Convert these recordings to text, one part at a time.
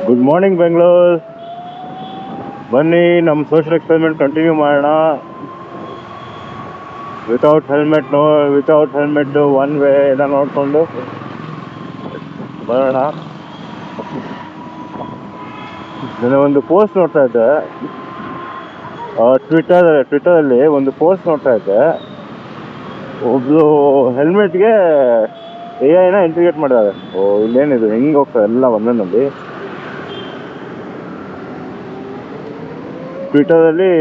Good morning Bengaluru. ಬನ್ನಿ ನಮ್ಮ social experiment continue ಮಾಡೋಣ. ವಿತೌಟ್ ಹೆಲ್ಮೆಟ್ ಒನ್ ವೇ ಎಲ್ಲ ನೋಡಿಕೊಂಡು ಬರೋಣ. ನಾನು ಒಂದು ಪೋಸ್ಟ್ ನೋಡ್ತಾ ಇದ್ದೆ ಟ್ವಿಟರಲ್ಲಿ ಒಂದು ಪೋಸ್ಟ್ ನೋಡ್ತಾ ಇದ್ದೆ. ಒಬ್ರು ಹೆಲ್ಮೆಟ್ಗೆ AI ಇಂಟಿಗ್ರೇಟ್ ಮಾಡಿದ್ದಾರೆ. ಇಲ್ಲೇನಿದು ಹೆಂಗೆ ಹೋಗ್ತಾರೆ ಎಲ್ಲ ಒಂದೊಂದಲ್ಲಿ. ಟ್ವಿಟರಲ್ಲಿ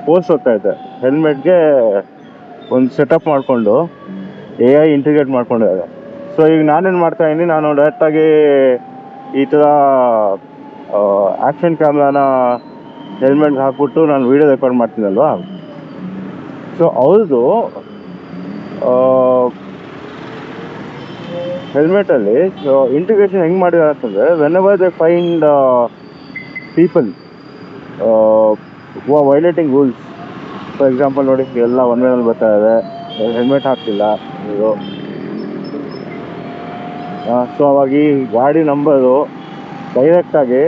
ಪೋಸ್ಟ್ ಹೋಗ್ತಾ ಇದ್ದೆ, ಹೆಲ್ಮೆಟ್ಗೆ ಒಂದು ಸೆಟಪ್ ಮಾಡಿಕೊಂಡು AI ಇಂಟಿಗ್ರೇಟ್ ಮಾಡ್ಕೊಂಡಿದ್ದಾರೆ. ಸೊ ಈಗ ನಾನೇನು ಮಾಡ್ತಾ ಇದ್ದೀನಿ, ನಾನು ಡೈರೆಕ್ಟಾಗಿ ಈ ಥರ ಆ್ಯಕ್ಷನ್ ಕ್ಯಾಮ್ರಾನ ಹೆಲ್ಮೆಟ್ಗೆ ಹಾಕ್ಬಿಟ್ಟು ನಾನು ವೀಡಿಯೋ ರೆಕಾರ್ಡ್ ಮಾಡ್ತೀನಲ್ವಾ. ಸೊ ಅವ್ರದ್ದು ಹೆಲ್ಮೆಟಲ್ಲಿ ಇಂಟಿಗ್ರೇಷನ್ ಹೆಂಗೆ ಮಾಡಿದ್ದಾರೆ ಅಂತಂದರೆ, when ever they find people who are violating rules. For example ನೋಡಿ, ಎಲ್ಲ ಒನ್ ವೇನಲ್ಲಿ ಬರ್ತಾ ಇದೆ, ಹೆಲ್ಮೆಟ್ ಹಾಕ್ತಿಲ್ಲ ಇದು. ಸೊ ಅವಾಗ ಈ ಗಾಡಿ ನಂಬರು ಡೈರೆಕ್ಟಾಗಿ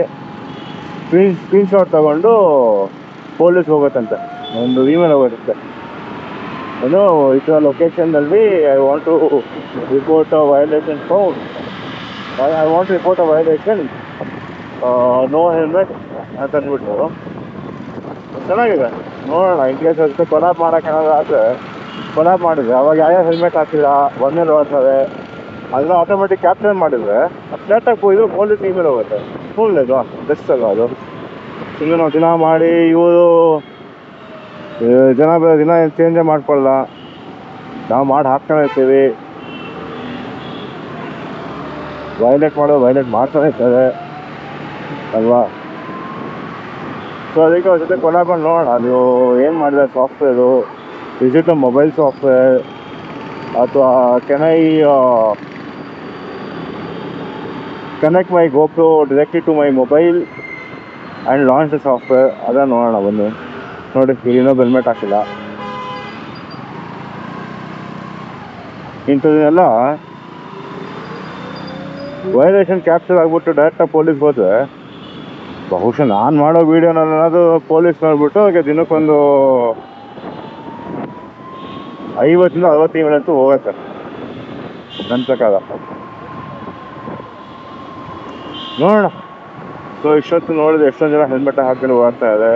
ಸ್ಕ್ರೀನ್ಶಾಟ್ ತಗೊಂಡು ಪೊಲೀಸ್ ಹೋಗುತ್ತಂತೆ, ಒಂದು ಇಮೇಲ್ ಹೋಗುತ್ತಂತೆ. ಏನು ಈ ಥರ ಲೊಕೇಶನ್ನಲ್ಲಿ I want to report a violation found, I want to report a violation, no helmet ಅಂತ ಅಂದ್ಬಿಟ್ಟು. ಚೆನ್ನಾಗಿದೆ, ನೋಡೋಣ. ಇನ್ ಕೇಸ್ ಅದಕ್ಕೆ ಕೊಲಾಬ್ ಮಾಡೋಕೆ ಏನಾದ್ರು ಆದರೆ ಕೊಲಾಬ್ ಮಾಡಿದ್ರೆ ಅವಾಗ ಯಾರ್ಯಾರು ಹೆಲ್ಮೆಟ್ ಹಾಕಿಲ್ಲ ಒಂದೇಲಿ ಬರ್ತದೆ, ಅದನ್ನ ಆಟೋಮೆಟಿಕ್ ಕ್ಯಾಪ್ಚರ್ ಮಾಡಿದರೆ ಡೈರೆಕ್ಟಾಗಿ ಇದು ಪೊಲೀಸ್ ಇಮೇಲ್ ಹೋಗುತ್ತೆ. ಒಳ್ಳೇದು, ಬೆಸ್ಟ್ ಅಲ್ಲ ಅದು. ಹಿಂಗೆ ನಾವು ದಿನ ಮಾಡಿ ಇವರು ದಿನ ಏನು ಚೇಂಜೇ ಮಾಡ್ಕೊಳ್ಳಲ್ಲ, ನಾವು ಮಾಡಿ ಹಾಕ್ತಾನೆ ಇರ್ತೀವಿ. ವೈಲೇಟ್ ಮಾಡ್ತಾನೆ ಇರ್ತಾರೆ ಅಲ್ವಾ. ಸೊ ಅದಕ್ಕೆ ಅವ್ರ ಜೊತೆ ಕೊಲಾಬ್ ಮಾಡಿ ನೋಡೋಣ, ನೀವು ಏನು ಮಾಡಿದೆ software. Is it a mobile software ಅಥವಾ can I connect my GoPro directly to my mobile and launch the software. ಅದನ್ನು ನೋಡೋಣ ಬನ್ನಿ. ನೋಡಿ, ಇನ್ನೊಬ್ಬ ಹೆಲ್ಮೆಟ್ ಹಾಕಿಲ್ಲ. ಇಂಥದನ್ನೆಲ್ಲ ವೈಲೇಷನ್ ಕ್ಯಾಪ್ಚರ್ ಆಗಿಬಿಟ್ಟು ಡೈರೆಕ್ಟಾಗಿ ಪೊಲೀಸ್ಗೆ ಹೋದರೆ, ಬಹುಶಃ ನಾನು ಮಾಡೋ ವೀಡಿಯೋನಲ್ಲಾದರೂ ಪೊಲೀಸ್ ನೋಡ್ಬಿಟ್ಟು ಅದಕ್ಕೆ ದಿನಕ್ಕೊಂದು 50 to 60 ಇಮೇಲಂತೂ ಹೋಗುತ್ತೆ ನನ್ನ ಪ್ರಕಾರ. ನೋಡೋಣ. ಸೊ ಇಷ್ಟೊತ್ತು ನೋಡಿದ್ರೆ ಎಷ್ಟೊಂದು ಜನ ಹೆಲ್ಮೆಟ್ ಹಾಕೊಂಡು ಓಡ್ತಾ ಇದೆ.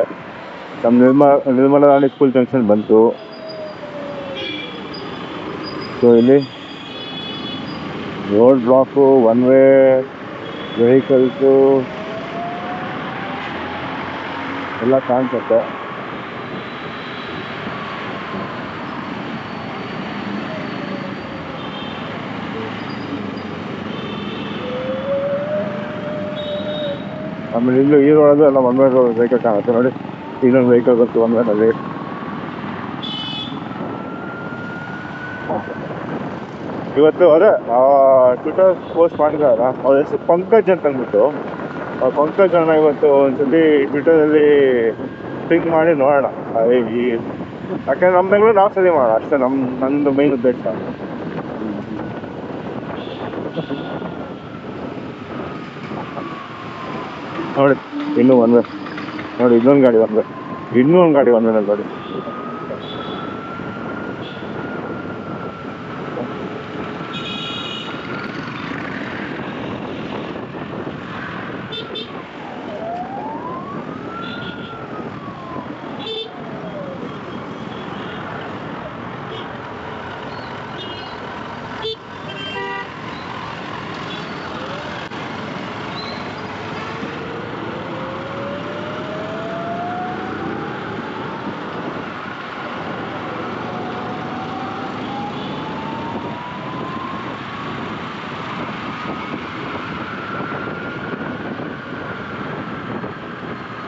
ನಮ್ಮ ನಿರ್ಮಲಾ ರಾಣಿ ಸ್ಕೂಲ್ ಜಂಕ್ಷನ್ ಬಂತು. ಸೊ ಇಲ್ಲಿ road block, one way vehicles ಎಲ್ಲ ಕಾಣಿಸುತ್ತೆ. ಆಮೇಲೆ ಇಲ್ಲೂ ಈ ರೋಡಲ್ಲೂ ಎಲ್ಲ ಒನ್ ವೇ ವೆಹಿಕಲ್ ಕಾಣುತ್ತೆ. ನೋಡಿ, ಇನ್ನೊಂದು ವೆಹಿಕಲ್ ಬಂತು ಒನ್ ವೇನಲ್ಲಿ. ಇವತ್ತು ಅದೇ ಟ್ವಿಟರ್ ಪೋಸ್ಟ್ ಮಾಡಿದಾರ, ಅವ್ರ ಹೆಸರು ಪಂಕಜ್ ಅಂತ ಅಂದ್ಬಿಟ್ಟು. ಪಂಕಜ್ ಅಣ್ಣ ಇವತ್ತು ಒಂದ್ಸತಿ ಟ್ವಿಟರಲ್ಲಿ ಪಿಂಕ್ ಮಾಡಿ ನೋಡೋಣ. ಯಾಕೆಂದ್ರೆ ನಮ್ಮ ಬೆಂಗಳೂರು ನಾವು ಸರಿ ಮಾಡೋಣ ಅಷ್ಟೇ, ನಂದು ಮೈನ್ ಉದ್ದೇಶ. ನೋಡಿ ಇನ್ನೂ ಒನ್ ವೇ, ನೋಡಿ ಇನ್ನೊಂದು ಗಾಡಿ ಒನ್ ವೇ, ಇನ್ನೂ ಒಂದು ಗಾಡಿ ಒನ್ ವೇನಲ್ಲಿ ನೋಡಿ.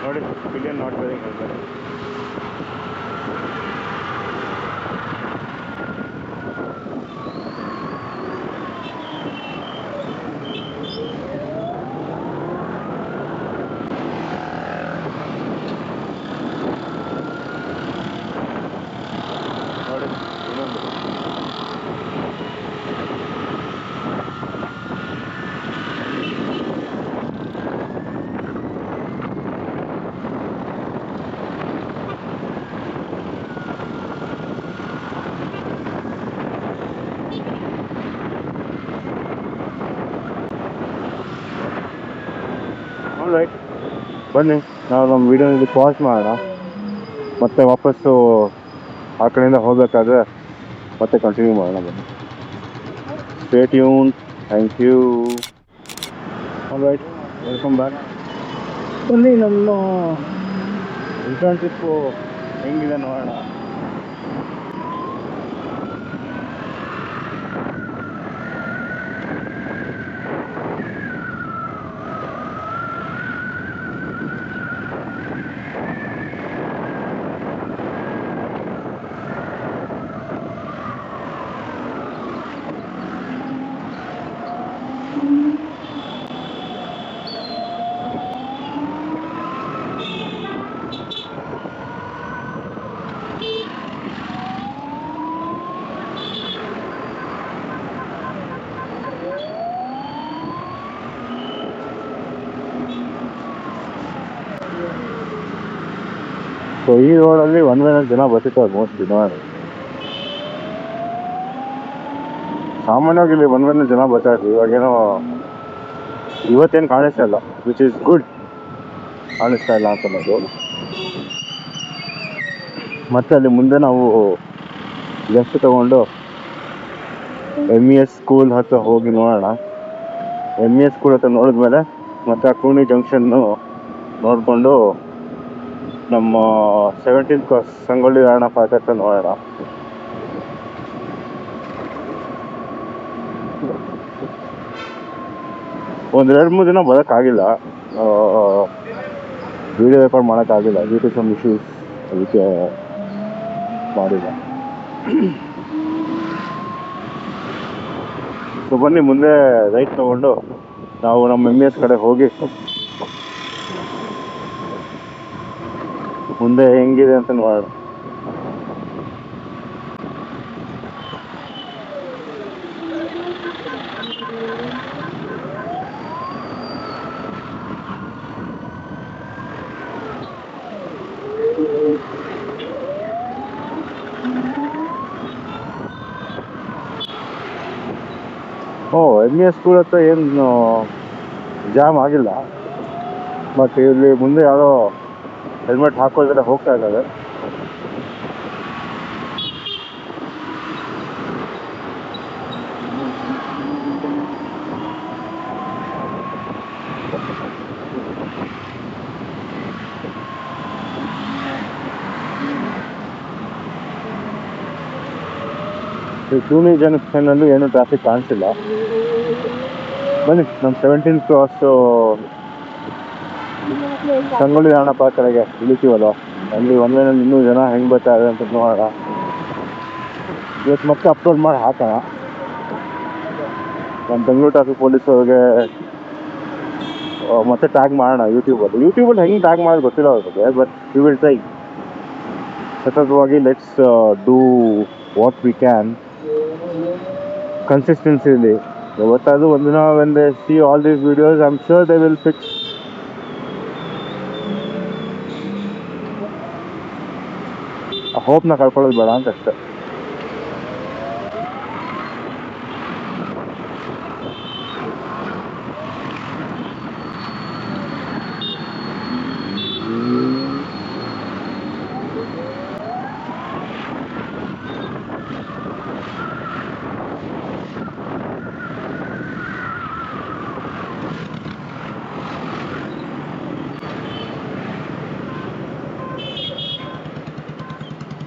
ನೋಡಿ, ಪಿಲಿಯನ್ ನಾಟ್ ವೇರಿಂಗ್ ಹೆಲ್ಮೆಟ್. ನೋಡಿ ಇನ್ನೊಂದು ರೈಟ್, ಬನ್ನಿ ನಾವು ನಮ್ಮ ವೀಡಿಯೋನಲ್ಲಿ ಪಾಸ್ ಮಾಡೋಣ, ಮತ್ತೆ ವಾಪಸ್ಸು ಆ ಕಡೆಯಿಂದ ಹೋಗಬೇಕಾದ್ರೆ ಮತ್ತೆ ಕಂಟಿನ್ಯೂ ಮಾಡೋಣ. ಬನ್ನಿ, stay tune. Thank you. Right, welcome back. ಬನ್ನಿ ನಮ್ಮ ರಿಟರ್ನ್ ಟ್ರಿಪ್ಪು ಹೆಂಗಿದೆ ನೋಡೋಣ. ಸೊ ಈ ರೋಡಲ್ಲಿ ಒನ್ ವೇನಲ್ಲಿ ಜನ ಬರ್ತಿರ್ತಾರೆ ಮೋಸ್ಟ್ಲಿ ನೋಡಿ. ಸಾಮಾನ್ಯವಾಗಿ ಇಲ್ಲಿ ಒನ್ ವೇನಲ್ಲಿ ಜನ ಬರ್ತಾ ಇರ್ತೀವಿ. ಇವಾಗೇನೋ ಇವತ್ತೇನು ಕಾಣಿಸ್ತಾ ಇಲ್ಲ, ವಿಚ್ ಈಸ್ ಗುಡ್. ಕಾಣಿಸ್ತಾ ಇಲ್ಲ ಅಂತ ಅನ್ನೋದು. ಮತ್ತೆ ಅಲ್ಲಿ ಮುಂದೆ ನಾವು ಲೆಫ್ಟ್ ತಗೊಂಡು MES ಸ್ಕೂಲ್ ಹತ್ರ ಹೋಗಿ ನೋಡೋಣ. MES ಸ್ಕೂಲ್ ಹತ್ರ ನೋಡಿದ್ಮೇಲೆ ಮತ್ತೆ ಆ ಕೂನಿ ಜಂಕ್ಷನ್ನು ನೋಡಿಕೊಂಡು ನಮ್ಮ 17th cross Sangolli Rayanna park ಹತ್ರ ನೋಡೋಣ. ಒಂದು 2-3 ದಿನ ಬರೋಕ್ಕಾಗಿಲ್ಲ, ವಿಡಿಯೋ ರೆಕಾರ್ಡ್ ಮಾಡೋಕ್ಕಾಗಿಲ್ಲ ಡ್ಯೂ ಟು ಸಮ್ ಇಶ್ಯೂಸ್, ಅದಕ್ಕೆ ಮಾಡಿಲ್ಲ. ಸೊ ಬನ್ನಿ ಮುಂದೆ ರೈಟ್ ತಗೊಂಡು ನಾವು ನಮ್ಮ MES ಕಡೆ ಹೋಗಿ ಮುಂದೆ ಹೆಂಗಿದೆ ಅಂತ ನೋಡೋಣ. MES ಸ್ಕೂಲ್ ಹತ್ರ ಏನು ಜಾಮ್ ಆಗಿಲ್ಲ, ಬಟ್ ಇಲ್ಲಿ ಮುಂದೆ ಯಾವುದೋ ಹೆಲ್ಮೆಟ್ ಹಾಕೋದ್ರೆ ಹೋಗ್ತಾ ಇದ್ದಾರೆ. ಕೂನಿ ಜಂಕ್ಷನ್ನಲ್ಲೂ ಏನು ಟ್ರಾಫಿಕ್ ಕಾಣಿಸಿಲ್ಲ. ಬನ್ನಿ ನಮ್ಮ 17th cross Sangolli Rayanna park ಕಡೆಗೆ ಇಳಿತೀವಲ್ಲ, ಅಲ್ಲಿ ಒನ್ ವೇನಲ್ಲಿ ಇನ್ನೂ ಜನ ಹೆಂಗೆ ಬರ್ತಾ ಇದೆ ಅಂತ ನೋಡೋಣ. ಇವತ್ತು ಮತ್ತೆ ಅಪ್ಲೋಡ್ ಮಾಡಿ ಹಾಕೋಣ. ನಮ್ಮ ಬೆಂಗಳೂರು ಟ್ರಾಫಿಕ್ ಪೊಲೀಸವ್ರಿಗೆ ಮತ್ತೆ ಟ್ಯಾಗ್ ಮಾಡೋಣ ಯೂಟ್ಯೂಬಲ್ಲಿ ಹೆಂಗೆ ಟ್ಯಾಗ್ ಮಾಡೋದು ಗೊತ್ತಿಲ್ಲ ಅವ್ರಿಗೆ, ಬಟ್ ವಿ ವಿಲ್ ಟ್ರೈ. ಸತತವಾಗಿ let's do what we can consistently. ಯಾವತ್ತಾದರೂ ಒಂದಿನ when they see all these videos I am sure they will fix. ಆ ಹೋಪ್ನ ಕಳ್ಕೊಳ್ಳೋದು ಬೇಡ ಅಂತ ಅಷ್ಟೆ.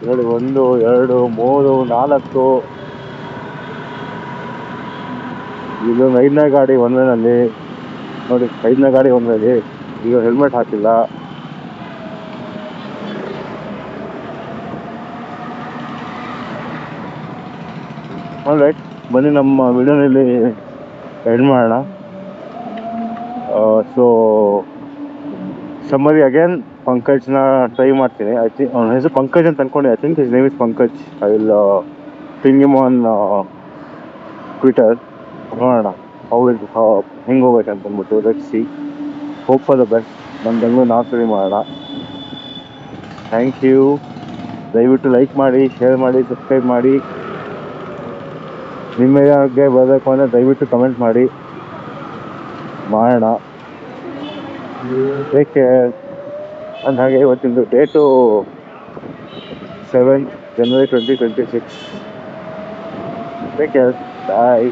ನೋಡಿ, 1, 2, 3, 4 ಇದೊಂದು 5ನೇ ಗಾಡಿ ಒನ್ ವೇನಲ್ಲಿ. ನೋಡಿ, 5ನೇ ಗಾಡಿ ಒನ್ ವೇಲಿ. ಈಗ ಹೆಲ್ಮೆಟ್ ಹಾಕಿಲ್ಲ. ರೈಟ್, ಬನ್ನಿ ನಮ್ಮ ವಿಡಿಯೋನಲ್ಲಿ ಎಂಡ್ ಮಾಡೋಣ. ಸೊ ಸಮ್ಮರಿ ಅಗೇನ್ ಪಂಕಜ್ನ ಟ್ರೈ ಮಾಡ್ತೀನಿ. ಐ ಥಿಂಕ್ ಅವನ ಹೆಸರು ಪಂಕಜ್ ಅಂತ ಅನ್ಕೊಂಡೆ. I think his name is Pankaj. I will ping him on Twitter. ನೋಡೋಣ ಹೆಂಗೆ ಹೋಗ್ಬೇಕಂತ ಅಂದ್ಬಿಟ್ಟು. Let's see, hope for the best. ನಮ್ಮ ಬೆಂಗಳೂರು ನಾವು ಸರಿ ಮಾಡೋಣ. Thank you. ದಯವಿಟ್ಟು ಲೈಕ್ ಮಾಡಿ, ಶೇರ್ ಮಾಡಿ, ಸಬ್ಸ್ಕ್ರೈಬ್ ಮಾಡಿ. ನಿಮಗೆ ಬರಬೇಕು ಅಂದರೆ ದಯವಿಟ್ಟು ಕಮೆಂಟ್ ಮಾಡಿ, ಮಾಡೋಣ. Take care. ಅಂದ ಹಾಗೆ ಇವತ್ತಿಂದು ಡೇಟು 7 ಜನವರಿ 2026. Take care. ಬಾಯ್.